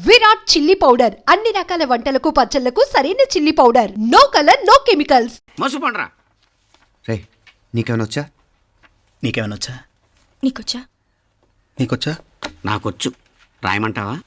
Virat chilli powder అన్ని రకాల వంటలకు పచ్చళ్లకు సరైన chilli powder. No colour no chemicals. మసుపండ్రా రే నీకేమైనా వచ్చా? నీకేమైనా వచ్చా? నీకొచ్చా? నీకొచ్చా? నాకొచ్చు. రాయమంటావా?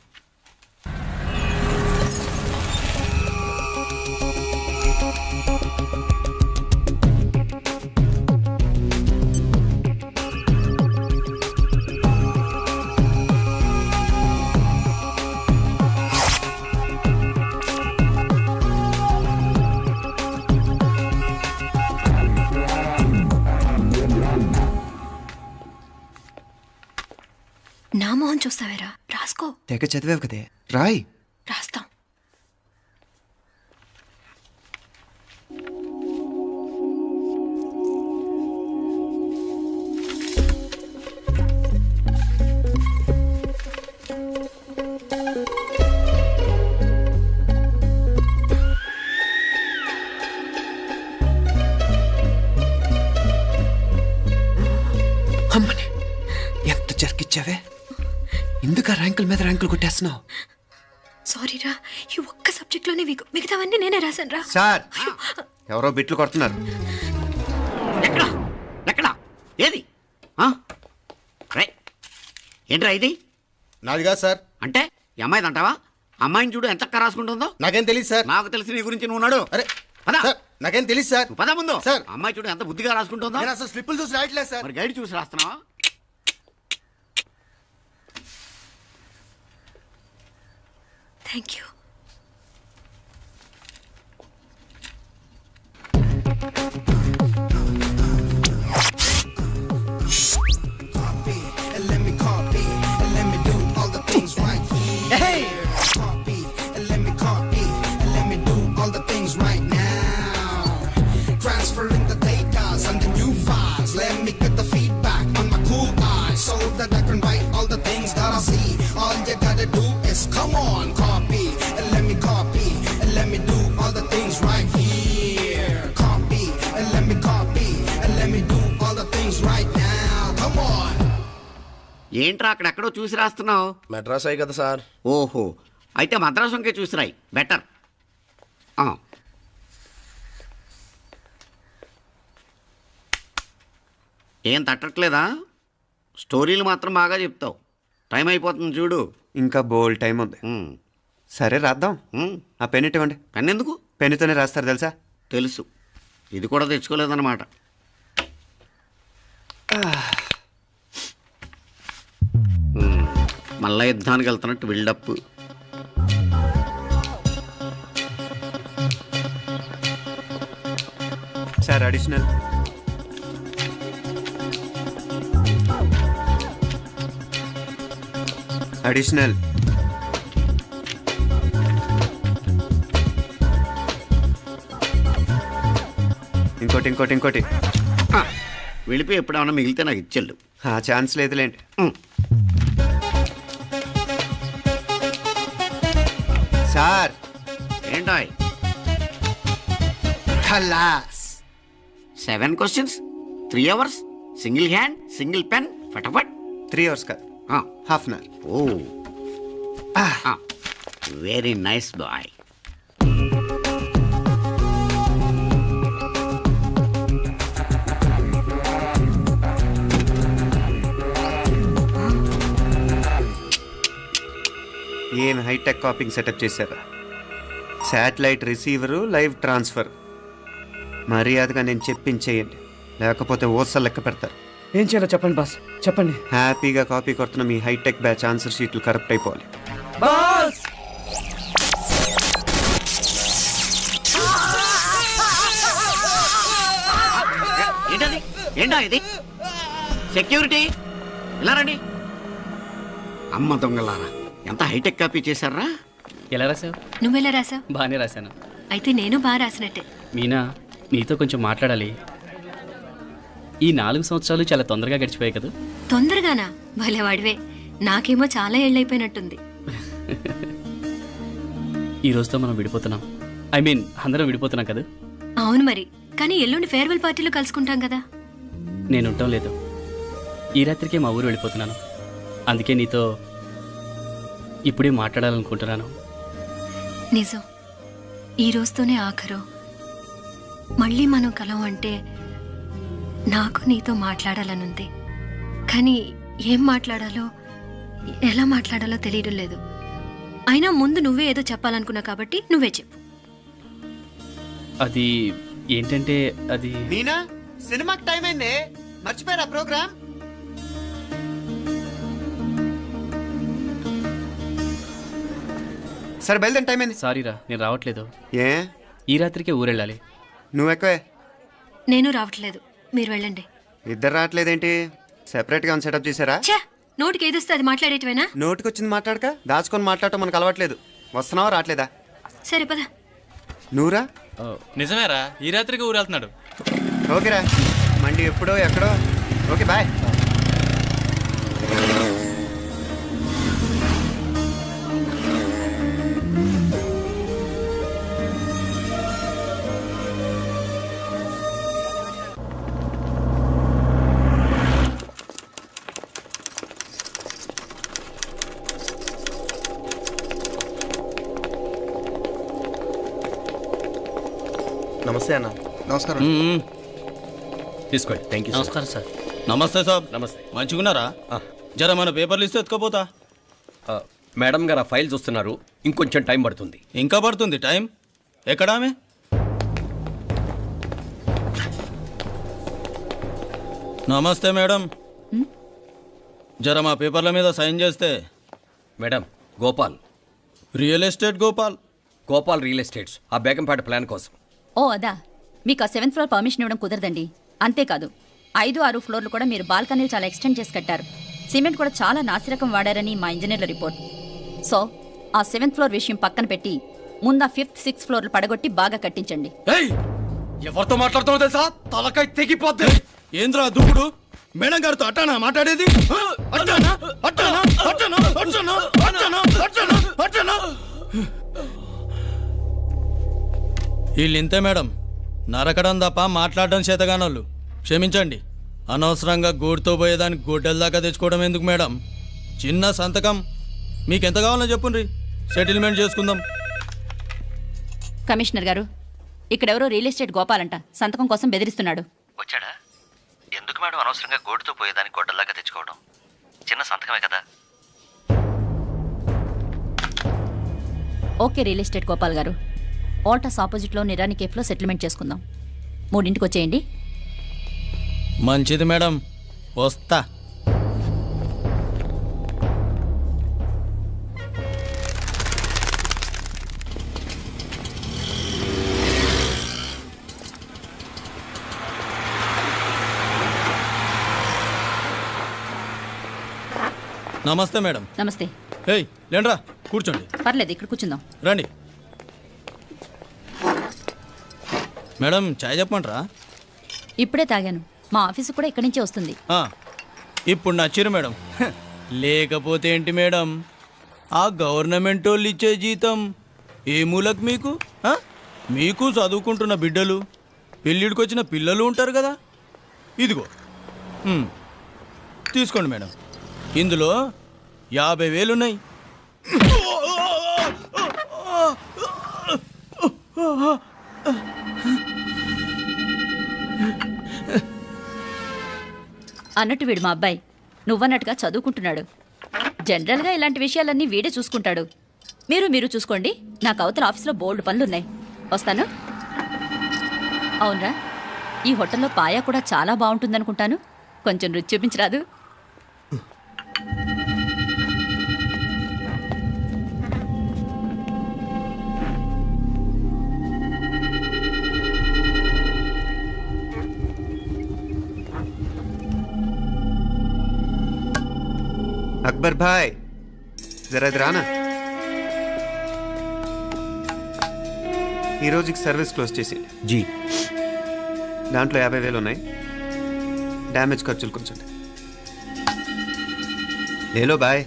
నా మొహం చూస్తావేరా? రాసుకో. తెగ చదివావు కదే, రాయ్. రాస్తాం. అమ్మని ఎంత జరికిచ్చావే? ఎందుకు ర్యాంకుల మీద ర్యాంకులు కొట్టేస్తున్నావు? సారీరా, ఈ ఒక్క సబ్జెక్ట్ లోనే మిగతావన్నీ నేనే రాశాను రా. సార్, ఎవరో బిట్లు కొడుతున్నారు. ఎక్కడా ఎక్కడా ఏది? ఏంట్రా ఇది? నాది కాదు సార్. అంటే ఈ అమ్మాయిది అంటావా? అమ్మాయిని చూడు ఎంత రాసుకుంటుందో. నాకేం తెలియదు సార్. నాకు తెలిసి నీ గురించి నువ్వు ఉన్నాడు. అరే పదా సార్, నాకేం తెలియదు సార్. పద ముందు. సార్, అమ్మాయి చూడు ఎంత బుద్ధిగా రాసుకుంటుందో. నేను అసలు స్లిప్పులు చూసి రాయట్లేదు సార్. మరి గైడ్ చూసి రాస్తున్నావా? Thank you. ఏంట్రా అక్కడెక్కడో చూసి రాస్తున్నావు? మెడ్రాస్ అయ్యి కదా సార్. ఓహో, అయితే మద్రాసు వంకే చూసి రాయి, బెటర్. ఏం తట్టట్లేదా? స్టోరీలు మాత్రం బాగా చెప్తావు. టైం అయిపోతుంది చూడు. ఇంకా బోల్ టైం ఉంది. సరే రాద్దాం. ఆ పెన్ ఇవ్వండి. పెన్ ఎందుకు? పెన్నుతోనే రాస్తారు తెలుసా? తెలుసు. ఇది కూడా తెచ్చుకోలేదన్నమాట. మళ్ళా యుద్ధానికి వెళ్తున్నట్టు బిల్డప్. Sir additional. అడిషనల్. ఇంకోటి ఇంకోటి ఇంకోటి. వెళ్ళిపోయి ఎప్పుడేమన్నా మిగిలితే నాకు ఇచ్చెళ్ళు. ఆ ఛాన్స్ లేదులేండి. సార్ ఏంటాయ్? ఖలాస్. 7 questions, 3 hours, single hand, single pen, ఫటాఫట్. 3 hours కాదు, half an hour. Oh, very nice boy. ఏం హైటెక్ కాపింగ్ సెటప్ చేశారా? Satellite receiver, live transfer. మర్యాదగా నేను చెప్పించేయండి, లేకపోతే ఓసలు లెక్క పెడతారు. ఏం చేయాలో చెప్పండి బాస్, చెప్పండి. హ్యాపీగా కాపీ కొడుతున్న మీ హైటెక్ బ్యాచ్ ఆన్సర్ షీట్లు కరెక్ట్ అయిపోవాలి. బాస్ ఏంటది? ఏంటా ఇది? సెక్యూరిటీ ఇలా రండి. అమ్మ దొంగలారా, ఎంత హైటెక్ కాపీ చేశారా? ఎలా రాసావు? నువ్వెలా రాసావు? బాగానే రాశాను. అయితే నేను బాగా రాసినట్టే. మీనా, నీతో కొంచెం మాట్లాడాలి. ఈ 4 సంవత్సరాలు చాలా తొందరగా గడిచిపోయాయి కదా? తొందరగానా? భలేవాడివే. నాకేమో చాలా ఏళ్ళైపోయినట్టుంది. ఈ రోజుతో మనం విడిపోతున్నాం. ఐ మీన్ అందరం విడిపోతున్నాం కదా? అవును మరి. కానీ ఎల్లుండి ఫేర్వెల్ పార్టీలో కలుసుకుంటాం కదా. నేను ఉండటం లేదు. ఈ రాత్రికే మా ఊరు వెళ్ళిపోతున్నాను. అందుకే నీతో ఇప్పుడే మాట్లాడాలనుకుంటున్నాను. నిజం, ఈ రోజుతోనే ఆఖరు. మళ్ళీ మనం కలం అంటే నాకు నీతో మాట్లాడాలనుంది. కానీ ఏం మాట్లాడాలో ఎలా మాట్లాడాలో తెలియడం లేదు. అయినా ముందు నువ్వే ఏదో చెప్పాలనుకున్నా కాబట్టి నువ్వే చెప్పు. అది ఏంటంటే అది మీనా, సినిమాకి టైం అయింది, మర్చిపోయారా ప్రోగ్రామ్? సరే బయలుదేరి, టైం అయింది. సారీరా, నేను రావట్లేదు. ఏ, ఈ రాత్రికే ఊరెళ్ళాలి. నువ్వు ఎక్కువే. నేను రావట్లేదు, మీరు వెళ్ళండి. ఇద్దరు రావట్లేదేంటి? సెపరేట్గా సెటప్ చేశారా? ఛే, నోటికి ఏదొస్తే అది మాట్లాడేటివేనా? నోటికి వచ్చింది మాట్లాడక దాచుకొని మాట్లాడటం మనకు అలవాట్లేదు. వస్తున్నావా రావట్లేదా? సరే పద. నువ్వురా. నిజమేరా, ఈ రాత్రికి ఊరు వెళ్తున్నాడు. ఓకేరా, మండి ఎప్పుడో ఎక్కడో. Okay bye. నమస్తే అన్న. నమస్కారం. తీసుకోండి. Thank you. నమస్కారం సార్. నమస్తే సాబ్. నమస్తే. మంచిగున్నారా? జర మన పేపర్లు ఇస్తే ఎత్తుకోపోతా. మేడం గారు ఆ ఫైల్ చూస్తున్నారు, ఇంకొంచెం టైం పడుతుంది. ఇంకా పడుతుంది టైం. ఎక్కడామే? నమస్తే మేడం. జర మా పేపర్ల మీద సైన్ చేస్తే. Madam, Gopal, real estate Gopal. Gopal real estates, ఆ బేగంపేట ప్లాన్ కోసం. ఓ అదా, మీకు ఆ 7th ఫ్లోర్ పర్మిషన్ ఇవ్వడం కుదరదండి. అంతేకాదు 5, 6 ఫ్లోర్లు కూడా మీరు బాల్కనీలు చాలా ఎక్స్టెండ్ చేసి కట్టారు. సిమెంట్ కూడా చాలా నాసిరకం వాడారని మా ఇంజనీర్ల రిపోర్ట్. సో ఆ 7th ఫ్లోర్ విషయం పక్కన పెట్టి ముందు ఆ 5th, 6th ఫ్లోర్లు పడగొట్టి బాగా కట్టించండి. ఎవరితో మాట్లాడుతామో తెలుసా? తలకాయ తెగిపోద్ది. ఏంద్రా దూకుడు? మేడం గారితో అట్టానా మాట్లాడేది? అట్టానా అట్టానా అట్టానా అట్టానా అట్టానా అట్టానా అట్టానా? వీళ్ళింతే మేడం, నరకడం తప్ప మాట్లాడడం చేతగానోళ్ళు. క్షమించండి, అనవసరంగా గూడుతో పోయేదానికి గొడ్డల దాకా తెచ్చుకోవడం ఎందుకు మేడం? చిన్న సంతకం మీకెంత కావాలో చెప్పుండ్రి, సెటిల్మెంట్ చేసుకుందాం. కమిషనర్ గారు, ఇక్కడెవరో రియల్ ఎస్టేట్ గోపాలంట సంతకం కోసం బెదిరిస్తున్నాడు. వచ్చాడా? ఎందుకు మేడం అనవసరంగా గోడుతో పోయేదానికి గొడ్డల్లాగా తెచ్చుకోవడం? చిన్న సంతకమే కదా. ఓకే రియల్ ఎస్టేట్ గోపాల్ గారు, ఆల్టాస్ ఆపోజిట్లో నిరాని కేఫ్లో సెటిల్మెంట్ చేసుకుందాం. 3ంటికి వచ్చేయండి. మంచిది మేడం, వస్తా. నమస్తే మేడం. నమస్తే. ఏయ్ లేండ్రా, కూర్చోండి. పర్లేదు, ఇక్కడ కూర్చుందాం. రండి మేడం, చాయ్ చెప్పమంటారా? ఇప్పుడే తాగాను. మా ఆఫీసు కూడా ఇక్కడి నుంచే వస్తుంది. ఇప్పుడు నచ్చిరు మేడం. లేకపోతే ఏంటి మేడం, ఆ గవర్నమెంట్ వాళ్ళు ఇచ్చే జీతం ఏ మూలకు మీకు? మీకు చదువుకుంటున్న బిడ్డలు, పెళ్ళిడికి వచ్చిన పిల్లలు ఉంటారు కదా. ఇదిగో తీసుకోండి మేడం, ఇందులో 50,000 ఉన్నాయి. అన్నట్టు వీడు మా అబ్బాయి నువ్వన్నట్టుగా చదువుకుంటున్నాడు. జనరల్గా ఇలాంటి విషయాలన్నీ వీడే చూసుకుంటాడు. మీరు చూసుకోండి. నాకు అవతల ఆఫీస్లో బోల్డ్ పనులున్నాయి. వస్తాను. అవునరా, ఈ హోటల్లో పాయా కూడా చాలా బాగుంటుందనుకుంటాను. కొంచెం రుచి చూపించరాదు? అక్బర్ భాయ్, జరా ఇది రానా. ఈ రోజుకి సర్వీస్ క్లోజ్ చేసి జీ, దాంట్లో 50,000 ఉన్నాయి. డ్యామేజ్ ఖర్చులు కొంచెం లేలో బాయ్.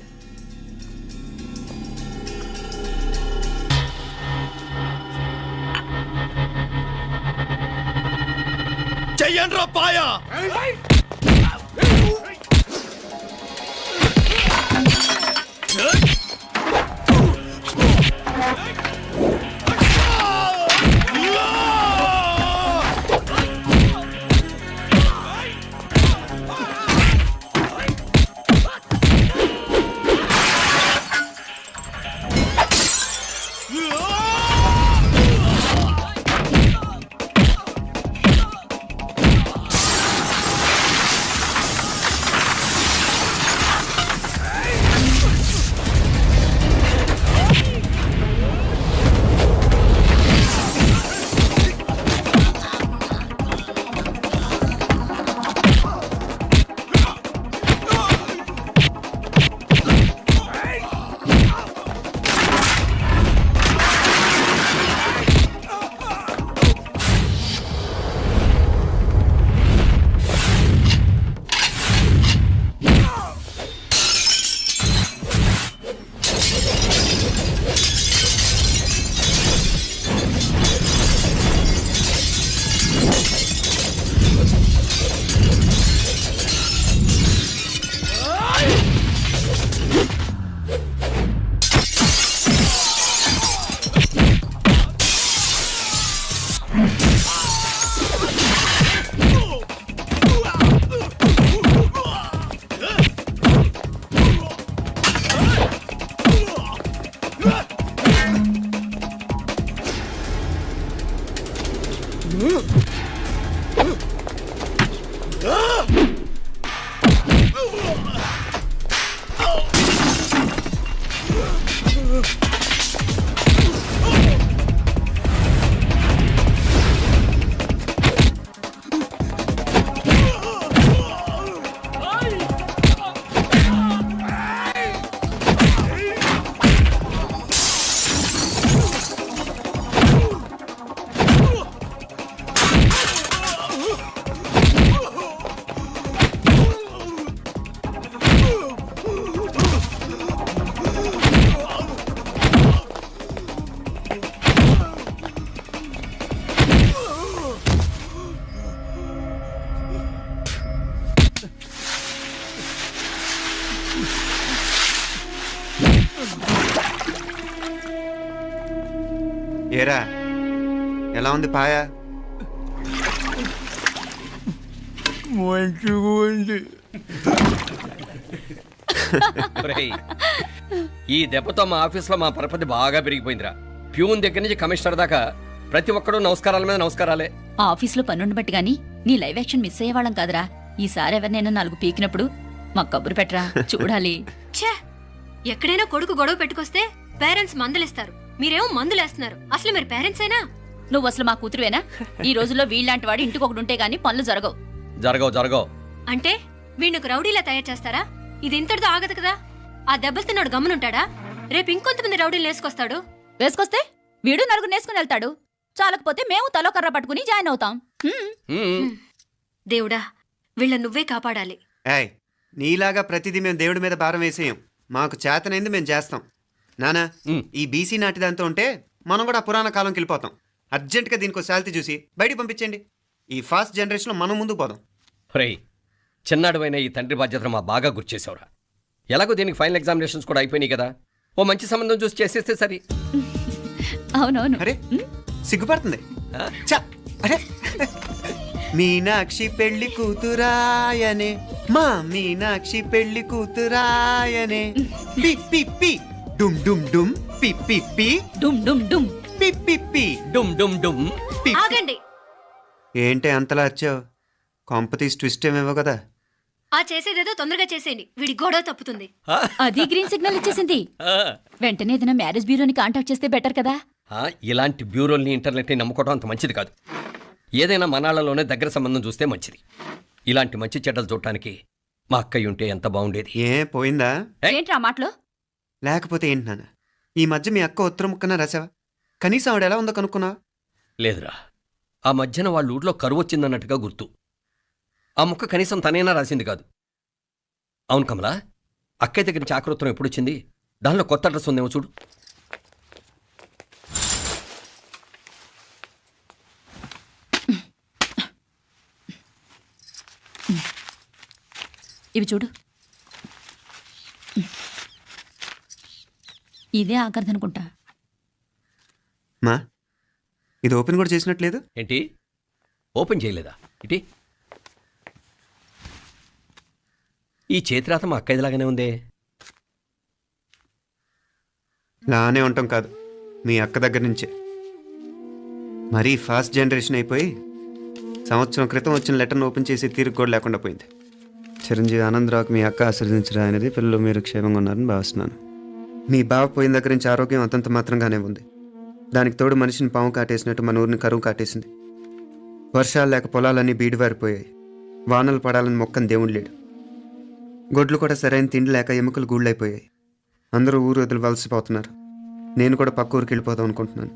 చెయ్యండ్రా పాయ. ఏరా ఎలా ఉంది పాయ? మంచిగా ఉంది. ఒరేయ్, ఈ దెబ్బతో మా ఆఫీస్లో మా పరపతి బాగా పెరిగిపోయిందిరా. ప్యూన్ దగ్గర నుంచి కమిషనర్ దాకా ప్రతి ఒక్కడు నమస్కారాల మీద నమస్కారాలే. ఆ ఆఫీస్లో పనుండబట్టి గాని నీ లైవ్ యాక్షన్ మిస్ అయ్యేవాళ్ళం కాదురా. ఈసారి ఎవరినైనా 4 పీకినప్పుడు మాకు కబురు పెట్టరా, చూడాలి. ఛే, ఎక్కడైనా కొడుకు గొడవ పెట్టుకొస్తే పేరెంట్స్ మందులేస్తారు, మీరేమో మందులేస్తున్నారు. అసలు మీరు పేరెంట్స్ అయినా? నువ్వు అసలు మా కూతురువేనా? ఈ రోజుల్లో వీళ్ళలాంటి వాడు ఇంటికి ఒకటి ఉంటే గానీ పనులు జరగవు. జరగవు. అంటే వీణ్ణకు రౌడీలా తయారు చేస్తారా? ఇది ఇంతటితో ఆగదు కదా. ఆ దెబ్బలుతున్నాడు గమ్మునుంటాడా? రేపు ఇంకొంతమంది రౌడీలు వేసుకొస్తాడు. వేసుకొస్తే వీడు 4 నేసుకుని వెళ్తాడు. చాలకపోతే మేము తలో కర్ర పట్టుకుని జాయిన్ అవుతాం. దేవుడా, వీళ్ళ నువ్వే కాపాడాలి. ఏయ్, నీలాగా ప్రతిదీ మేము దేవుడి మీద భారం వేసేయం. మాకు చేతనైంది మేము చేస్తాం. నానా, ఈ బీసీ నాటి దాంతో ఉంటే మనం కూడా పురాణ కాలంకి వెళ్ళిపోతాం. అర్జెంటుగా దీనికి శాలిటీ చూసి బయటికి పంపించండి. ఈ ఫాస్ట్ జనరేషన్లో మనం ముందుకు పోదాం. ఒరేయ్, చిన్నాడువైన ఈ తండ్రి బాధ్యతను మా బాగా గుర్చేసావురా. ఎలాగో దీనికి ఫైనల్ ఎగ్జామినేషన్స్ కూడా అయిపోయినాయి కదా, ఓ మంచి సంబంధం చూసి చేసేస్తే సరి. అవునవును. అరే సిగ్గుపడుతుంది. ఛ, అరే మీనాక్షి పెళ్లి కూతురాయనే, మా మీనాక్షి పెళ్లి కూతురాయనే. పి పి పి డుమ్ డుమ్ డుమ్, పి పి పి డుమ్ డుమ్ డుమ్, పి పి పి డుమ్ డుమ్ డుమ్. పి. ఆగండి. ఏంటి అంతలా వచ్చావు? కాంపతీస్ ట్విస్ట్ ఏమేవో కదా. ఆ చేసేదేదో తొందరగా చేసేయండి, వీడి గొడవ తప్పుతుంది. అది గ్రీన్ సిగ్నల్ ఇచ్చేసింది. వెంటనే ఏదైనా మ్యారేజ్ బ్యూరోని కాంటాక్ట్ చేస్తే బెటర్ కదా. ఇలాంటి బ్యూరోల్ని ఇంటర్నెట్ని నమ్ముకోవడం అంత మంచిది కాదు. ఏదైనా మనాళ్ళలోనే దగ్గర సంబంధం చూస్తే మంచిది. ఇలాంటి మంచి చెడ్డలు చూడటానికి మా అక్కయ్య ఉంటే ఎంత బాగుండేది. ఏ పోయిందా? ఏంట్రా మాటలు? లేకపోతే ఏంటి నాన్న, ఈ మధ్య మీ అక్క ఉత్తరం ముక్కన రాసావా? కనీసం ఆవిడ ఎలా ఉందో కనుక్కున్నా? లేదురా, ఆ మధ్యన వాళ్ళ ఊళ్ళో కరువు వచ్చిందన్నట్టుగా గుర్తు. ఆ ముక్క కనీసం తనైనా రాసింది కాదు. అవును కమలా, అక్కయ్య దగ్గర నుంచి ఆకృతం ఎప్పుడు వచ్చింది? దానిలో కొత్త అడ్రస్ ఉందేమో చూడు. ఇవి చూడు. ఇదే ఆఖరిదనుకుంటా. మా ఇది ఓపెన్ కూడా చేసినట్లేదు. ఏంటి ఓపెన్ చేయలేదా? ఇటీ ఈ చేతిరాత మా అక్కయ్యలాగానే ఉందే. లానే ఉంటాం కాదు, మీ అక్క దగ్గర నుంచే. మరీ ఫాస్ట్ జనరేషన్ అయిపోయి సంవత్సరం క్రితం వచ్చిన లెటర్ను ఓపెన్ చేసి తీరుకు కూడా లేకుండా పోయింది. చిరంజీవి ఆనందరావుకి మీ అక్క ఆశీర్వదించరా అనేది, పిల్లలు మీరు క్షేమంగా ఉన్నారని భావిస్తున్నాను. మీ బావ పోయిన దగ్గర నుంచి ఆరోగ్యం అంతంత మాత్రంగానే ఉంది. దానికి తోడు మనిషిని పాము కాటేసినట్టు మన ఊరిని కరువు కాటేసింది. వర్షాలు లేక పొలాలన్నీ బీడివారిపోయాయి. వానలు పడాలని మొక్కని దేవుడు లేడు. గొడ్లు కూడా సరైన తిండి లేక ఎముకలు గూళ్ళైపోయాయి. అందరూ ఊరు వదిలి వలసిపోతున్నారు. నేను కూడా పక్క ఊరికి వెళ్ళిపోదాం అనుకుంటున్నాను.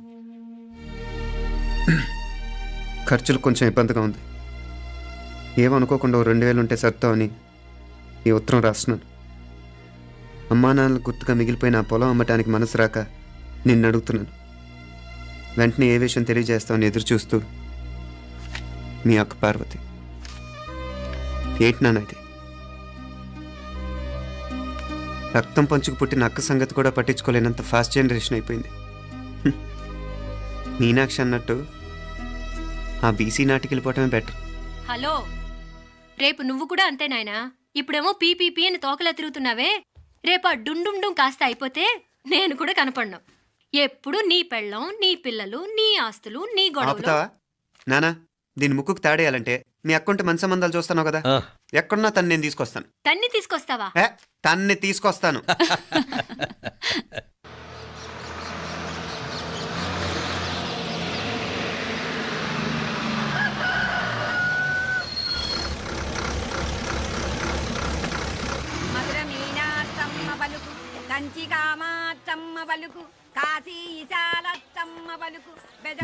ఖర్చులు కొంచెం ఇబ్బందిగా ఉంది. ఏమనుకోకుండా 2000 ఉంటే సర్తావని ఈ ఉత్తరం రాస్తున్నాను. అమ్మా నాన్నలకు గుర్తుగా మిగిలిపోయిన ఆ పొలం అమ్మటానికి మనసు రాక నిన్ను అడుగుతున్నాను. వెంటనే ఏ విషయం తెలియజేస్తామని ఎదురు చూస్తూ మీ అక్క పార్వతి. ఏంటి నాన్న ఇది? రక్తం పంచుకు పుట్టిన అక్క సంగతి కూడా పట్టించుకోలేనంత ఫాస్ట్ జనరేషన్ అయిపోయింది. మీనాక్షి అన్నట్టు ఆ బీసీ నాటికి వెళ్ళిపోవటమే బెటర్. హలో, రేపు నువ్వు కూడా అంతే నాయనా. ఇప్పుడేమో పీపీపీ అని తోకలా తిరుగుతున్నావే. రేపు ఆ డుండుండుం కాస్త అయిపోతే నేను కూడా కనపడను. ఎప్పుడు నీ పెళ్ళం, నీ పిల్లలు, నీ ఆస్తులు, నీ గొడవలు. ఆపుతావా నానా? దీని ముక్కుకు తాడేయాలంటే మీ అక్కంటే మంచి సంబంధాలు చూస్తాను కదా. ఆ, ఎక్కడున్నా తను నేను తీసుకొస్తాను. తన్ని తీసుకొస్తావా? తన్ని తీసుకొస్తాను.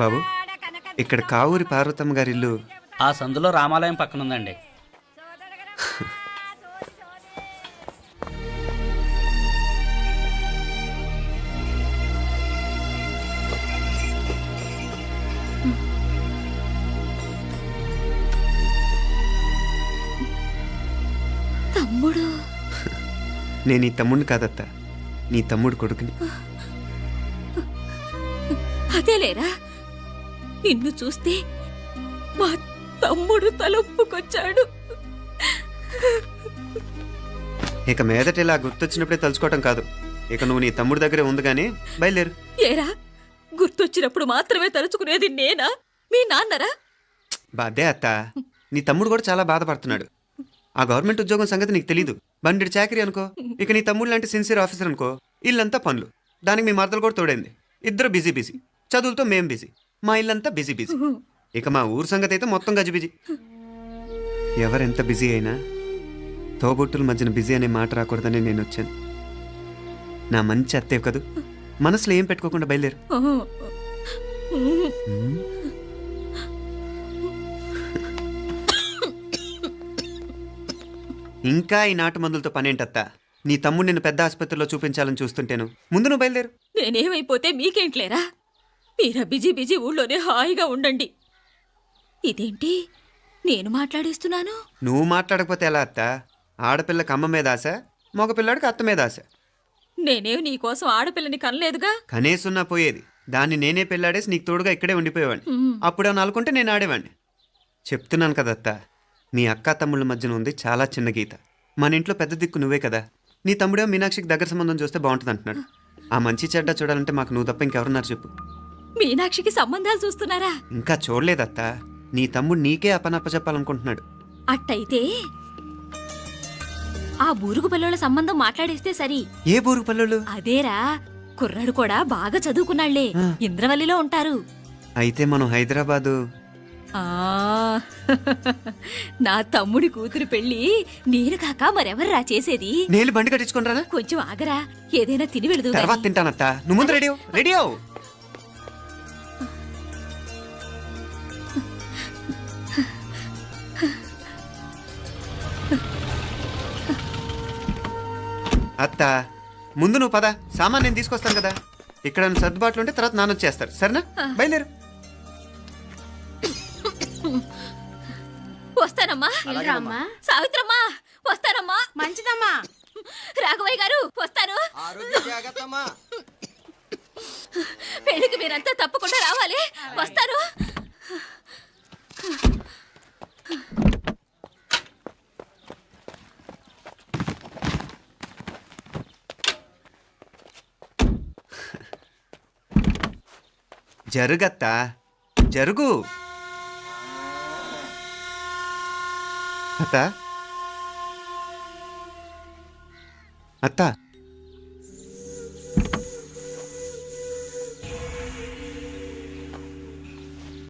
బాబు, ఇక్కడ కావూరి పార్వతమ్మ గారి ఇల్లు ఆ సందులో రామాలయం పక్కన ఉందండి. తమ్ముడు? నేను ఈ తమ్ముడిని కాదత్తా, నీ తమ్ముడు కొడుకుని. అదేలేరా, నిన్ను చూస్తే మా తమ్ముడు తలొప్పుకొచ్చాడు. ఇక మీదట ఇలా గుర్తొచ్చినప్పుడే తలుచుకోవటం కాదు. ఇక నువ్వు నీ తమ్ముడి దగ్గరే ఉంది కానీ బయలుదేరు. ఏరా, గుర్తొచ్చినప్పుడు మాత్రమే తలుచుకునేది నేనా, మీ నాన్నరా? బాధే అత్త, నీ తమ్ముడు కూడా చాలా బాధపడుతున్నాడు. ఆ గవర్నమెంట్ ఉద్యోగం సంగతి నీకు తెలీదు. బండి చాకరీ అనుకో. ఇక నీ తమ్ముడు లాంటి సిన్సియర్ ఆఫీసర్ అనుకో. ఇల్లంతా పనులు. దానికి మీ మరదలు కూడా తోడైంది. ఇద్దరు బిజీ బిజీ. చదువులతో మేం బిజీ. మా ఇల్లంతా బిజీ బిజీ. ఇక మా ఊరు సంగతి అయితే మొత్తం గజిబిజీ. ఎవరెంత బిజీ అయినా తోబుట్టుల మధ్యన బిజీ అనే మాట రాకూడదని నేను వచ్చాను. నా మంచి అత్తేవి కదూ, మనసులో ఏం పెట్టుకోకుండా బయలుదేరు. ఇంకా ఈ నాటు మందులతో పనేంటత్తా? నీ తమ్ముడు నిన్ను పెద్ద ఆసుపత్రిలో చూపించాలని చూస్తుంటేను. ముందు నువ్వు బయలుదేరు. నేనేమైపోతే మీకేంట్లేరా? మీరా బిజీ బిజీ ఊళ్ళోనే హాయిగా ఉండండి. ఇదేంటి నేను మాట్లాడేస్తున్నాను? నువ్వు మాట్లాడకపోతే ఎలా అత్త? ఆడపిల్లకి అమ్మ మీద ఆశ, మగపిల్లాడికి అత్త మీద ఆశ. నేనేం నీకోసం ఆడపిల్లని కనలేదుగా. కనేసున్నా పోయేది. దాన్ని నేనే పెళ్ళాడేసి నీకు తోడుగా ఇక్కడే ఉండిపోయేవాడిని. అప్పుడేమన్నా అనుకుంటే నేను ఆడేవాడిని. చెప్తున్నాను కదత్తా, మీ అక్క తమ్ముళ్ళ మధ్యన ఉంది చాలా చిన్న గీత. మన ఇంట్లో పెద్ద దిక్కు నువ్వే కదా. నీ తమ్ముడే మీనాక్షికి దగ్గర సంబంధం చూస్తే బాగుంటుంది అంటున్నాడు. ఆ మంచి చెడ్డ చూడాలంటే మాకు నువ్వు తప్ప ఇంకెవరున్నారు చెప్పు? మీనాక్షికి సంబంధాలు చూస్తున్నారా? ఇంకా చూడలేదత్తా. నీ తమ్ముడు నీకే అపనప్ప చెప్పాలనుకుంటున్నాడు. అట్టయితే ఆ బూరుగు పిల్లల సంబంధం మాట్లాడేస్తే సరి. ఏ బూరుగు పల్లెలు? అదేరా, కుర్రాడు కూడా బాగా చదువుకున్నాళ్లే, ఇంద్రవల్లిలో ఉంటారు. అయితే మనం హైదరాబాదు. ఆ నా తమ్ముడి కూతురు పెళ్లి నేను కాక మరెవర్రా చేసేది? నేను బండి కట్టించుకుంటారా? కొంచెం ఆగరా, ఏదైనా తిని వెళదు. తర్వాత తింటానత్తా. నువ్వు ముందు రెడీ రెడీ అవు. అత్త, ముందు నువ్వు పద. సామాన్ నేను తీసుకొస్తాను కదా. ఇక్కడ సర్దుబాట్లు ఉంటే తర్వాత నాన్న వచ్చేస్తారు. సరేనా? బయలుదేరు. వస్తానమ్మా. సావిత్రమ్మా వస్తానమ్మా. మంచిదమ్మా. రాఘవయ్య గారు వస్తాను. పెళ్లికి మీరంతా తప్పకుండా రావాలి. వస్తాను. జరుగత్తా, జరుగు. అత్త, అత్త.